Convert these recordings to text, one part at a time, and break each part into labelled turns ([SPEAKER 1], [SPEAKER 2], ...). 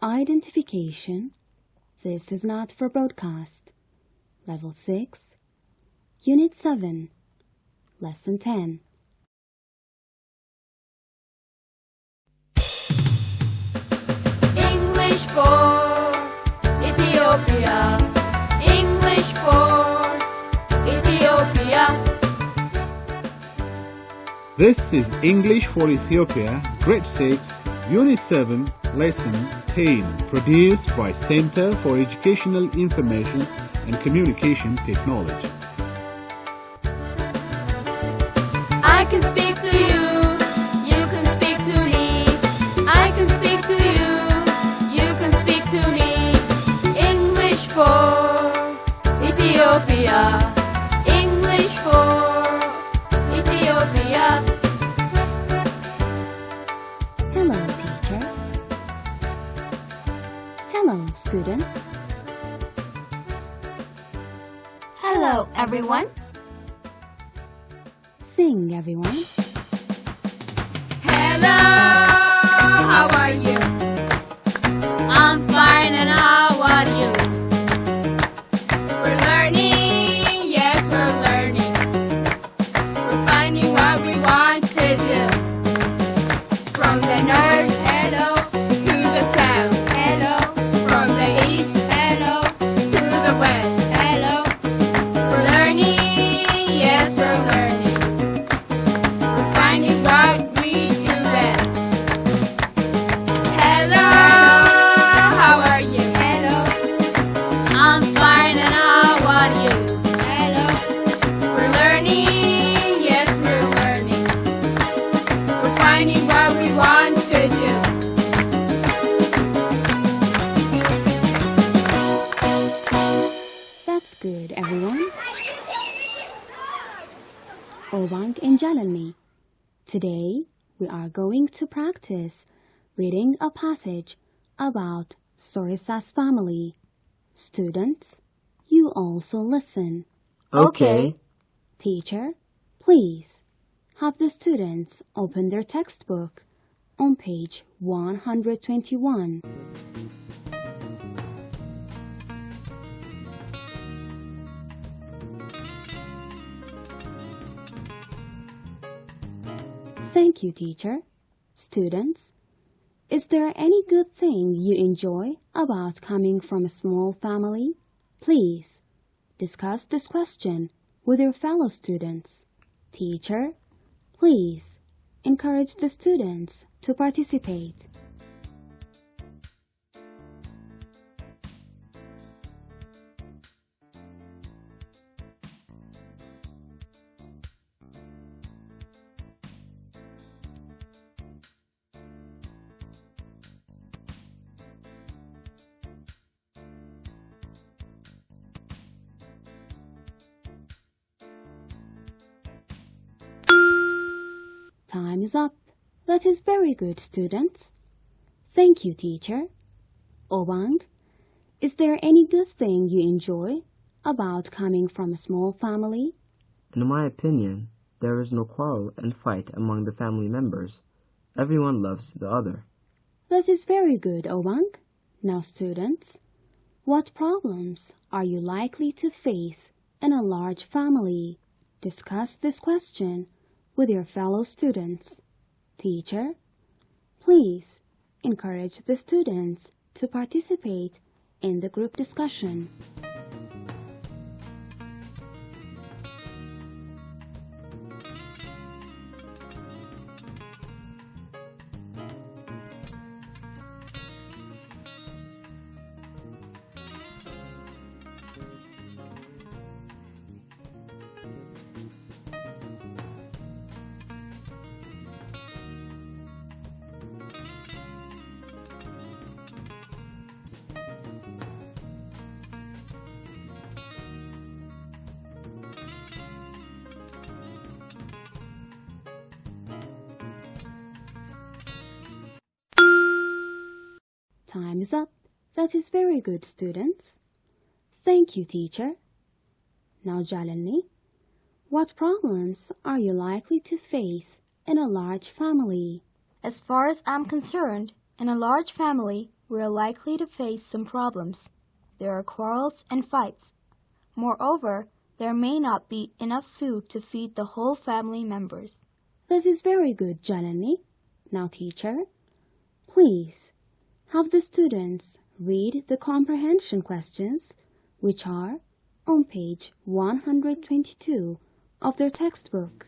[SPEAKER 1] Identification. This is not for broadcast. Level 6, Unit 7, Lesson 10.
[SPEAKER 2] English for Ethiopia. English for Ethiopia.
[SPEAKER 3] This is English for Ethiopia, Grade 6, Unit 7, Lesson 10, produced by Center for Educational Information and Communication Technology.
[SPEAKER 2] I can speak to you, you can speak to me. I can speak to you, you can speak to me. English for Ethiopia. English for Ethiopia.
[SPEAKER 1] Hello, teacher. Hello, students.
[SPEAKER 2] Hello, everyone.
[SPEAKER 1] Sing, everyone.
[SPEAKER 2] Hello, how are you? I'm fine, and how are you? We're learning, yes, we're learning. We're finding what we want to do. From the north, hello, to the south, hello. From the east, hello, to the west, hello. We're learning, yes, we're learning. We're finding what we do best. Hello, how are you? Hello, I'm fine, and how are you? Hello, we're learning, yes, we're learning. We're finding what we want to do.
[SPEAKER 1] That's good, everyone. Obang and Jalani. Today, we are going to practice reading a passage about Sorisas family. Students, you also listen.
[SPEAKER 4] Okay.
[SPEAKER 1] Teacher, please have the students open their textbook on page 121. Thank you, teacher. Students, is there any good thing you enjoy about coming from a small family? Please discuss this question with your fellow students. Teacher, please encourage the students to participate. Time is up. That is very good, students. Thank you, teacher. Obang, is there any good thing you enjoy about coming from a small family?
[SPEAKER 4] In my opinion, there is no quarrel and fight among the family members. Everyone loves the other.
[SPEAKER 1] That is very good, Obang. Now, students, what problems are you likely to face in a large family? Discuss this question with your fellow students. Teacher, please encourage the students to participate in the group discussion. Time is up. That is very good, students. Thank you, teacher. Now, Jalani, what problems are you likely to face in a large family?
[SPEAKER 5] As far as I'm concerned, in a large family, we are likely to face some problems. There are quarrels and fights. Moreover, there may not be enough food to feed the whole family members.
[SPEAKER 1] That is very good, Janani. Now, teacher, please have the students read the comprehension questions, which are on page 122 of their textbook.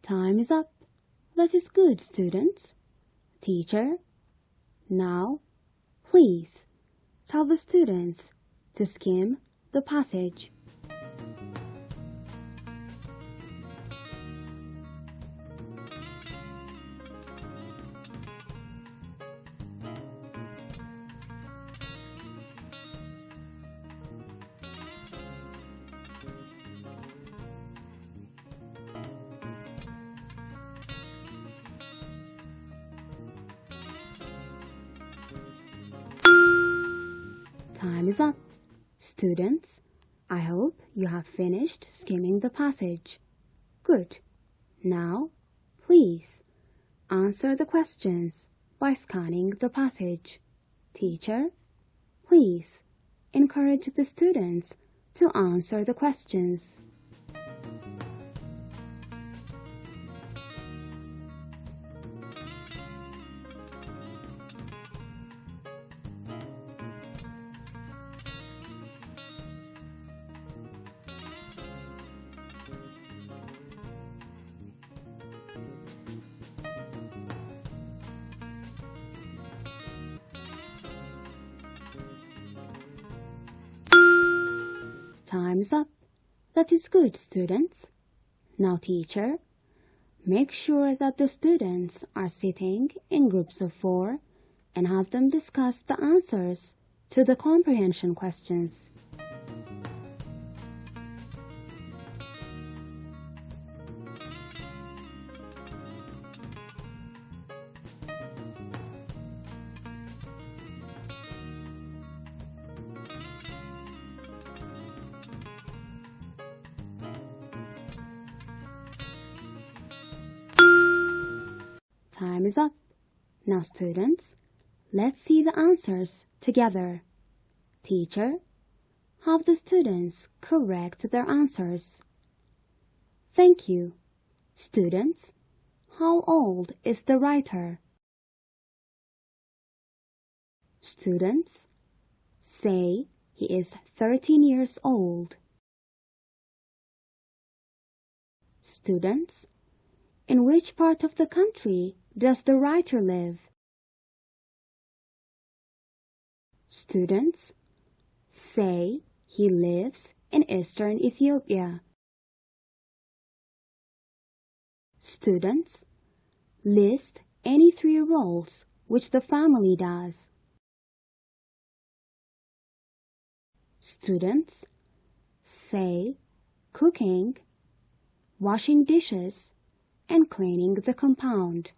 [SPEAKER 1] Time is up. That is good, students. Teacher, now, please tell the students to skim the passage. Time is up. Students, I hope you have finished skimming the passage. Good. Now, please answer the questions by scanning the passage. Teacher, please encourage the students to answer the questions. Time's up. That is good, students. Now, teacher, make sure that the students are sitting in groups of 4 and have them discuss the answers to the comprehension questions. Time is up. Now, students, let's see the answers together. Teacher, have the students correct their answers. Thank you. Students, how old is the writer? Students, say he is 13 years old. Students, in which part of the country does the writer live? Students, say he lives in eastern Ethiopia. Students, list any 3 roles which the family does. Students, say cooking, washing dishes, and cleaning the compound.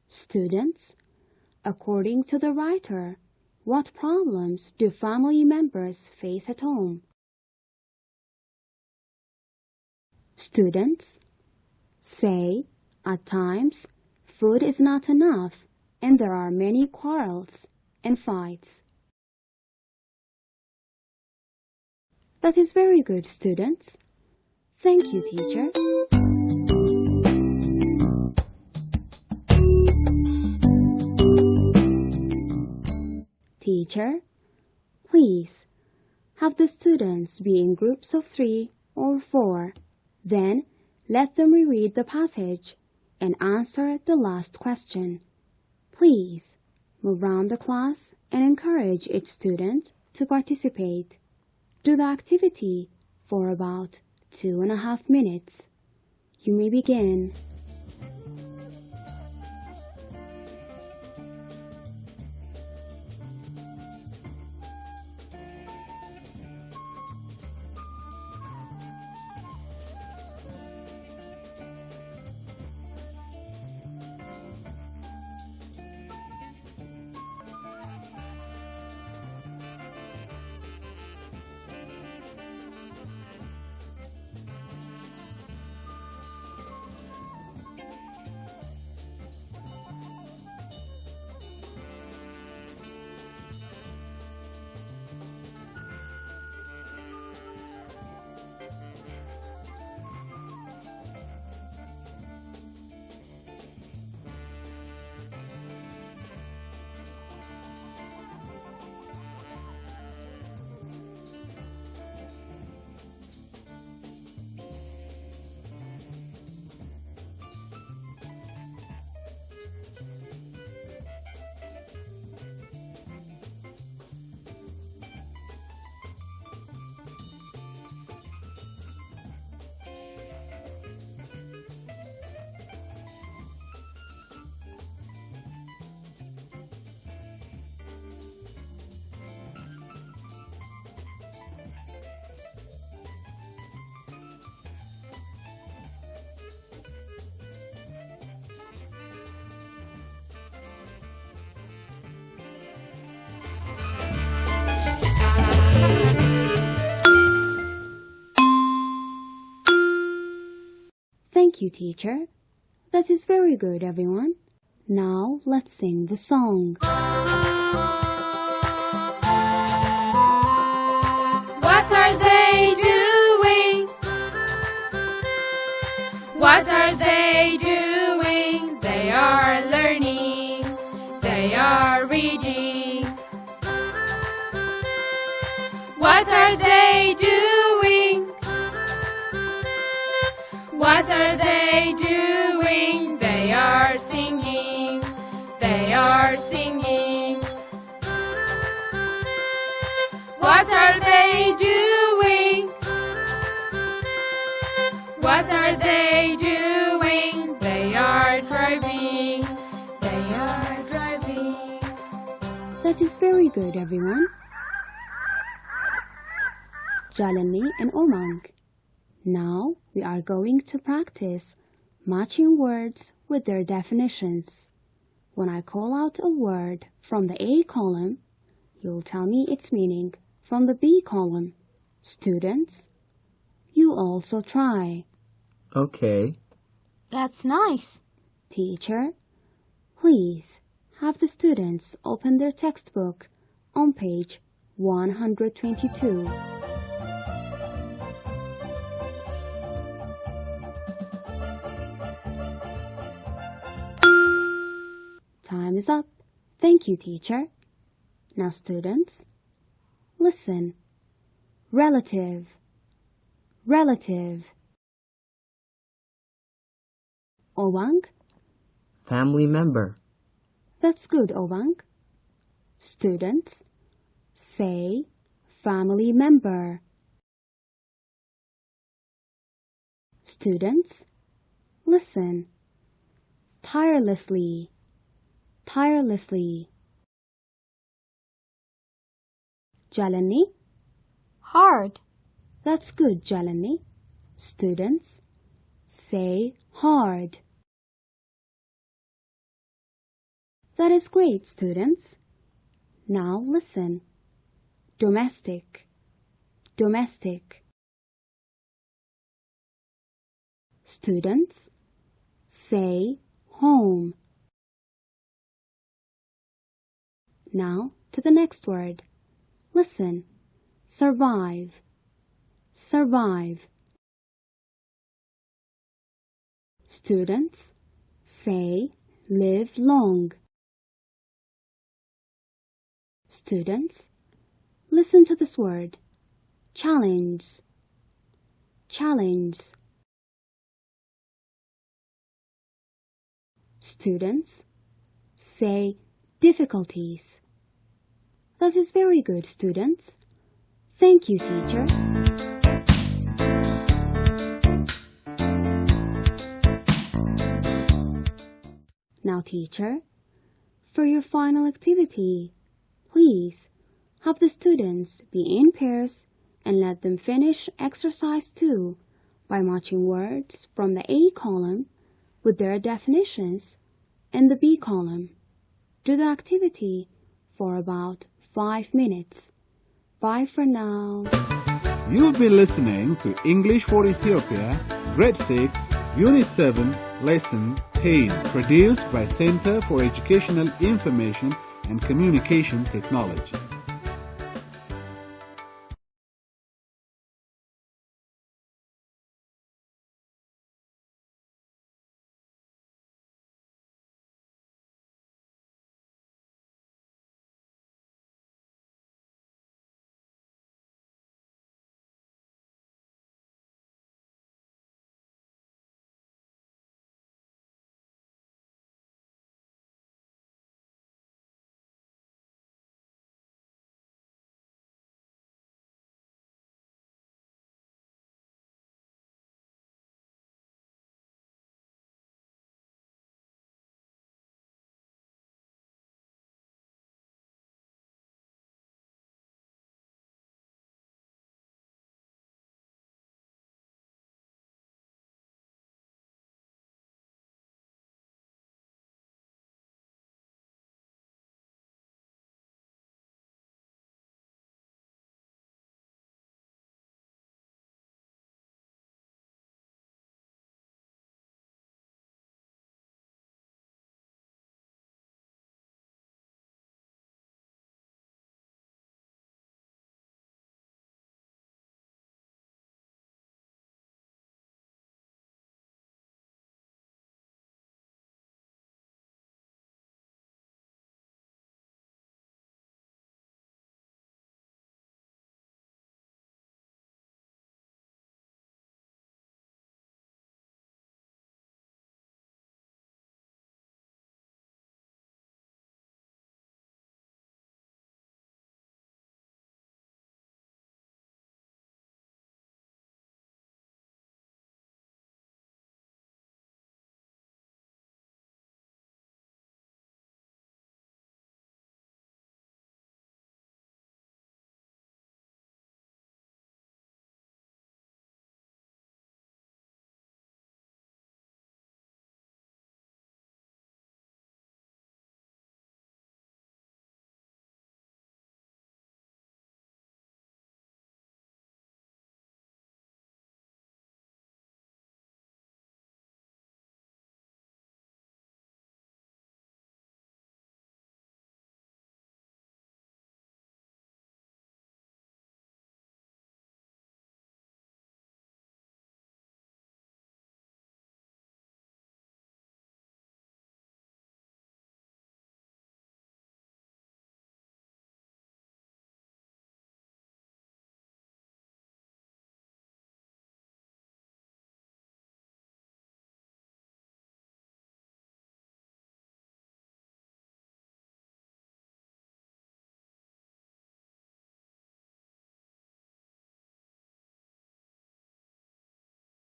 [SPEAKER 1] Students, according to the writer, what problems do family members face at home? Students, say at times food is not enough and there are many quarrels and fights. That is very good, students. Thank you, teacher. Teacher, please have the students be in groups of 3 or 4. Then let them reread the passage and answer the last question. Please move around the class and encourage each student to participate. Do the activity for about 2.5 minutes. You may begin. Thank you, teacher. That is very good, everyone. Now let's sing the song.
[SPEAKER 2] What are they doing? What are they doing? They are learning. They are reading. What are they doing? What are they doing? They are singing. They are singing. What are they doing? What are they doing? They are driving. They are driving.
[SPEAKER 1] That is very good, everyone. Jalani and Omang. Now we are going to practice matching words with their definitions. When I call out a word from the A column, you'll tell me its meaning from the B column. Students, you also try.
[SPEAKER 4] Okay.
[SPEAKER 5] That's nice.
[SPEAKER 1] Teacher, please have the students open their textbook on page 122. Time is up. Thank you, teacher. Now, students, listen. Relative. Relative. Owang?
[SPEAKER 4] Family member.
[SPEAKER 1] That's good, Owang. Students, say family member. Students, listen. Tirelessly. Tirelessly. Jalani?
[SPEAKER 5] Hard.
[SPEAKER 1] That's good, Jalani. Students, say hard. That is great, students. Now listen. Domestic. Domestic. Students, say home. Now to the next word. Listen. Survive. Survive. Students, say live long. Students, listen to this word. Challenge. Challenge. Students, say difficulties. That is very good, students. Thank you, teacher. Now, teacher, for your final activity, please have the students be in pairs and let them finish exercise 2 by matching words from the A column with their definitions in the B column. Do the activity for about 5 minutes. Bye for now.
[SPEAKER 3] You've been listening to English for Ethiopia, Grade 6, Unit 7, Lesson 10, produced by Center for Educational Information and Communication Technology.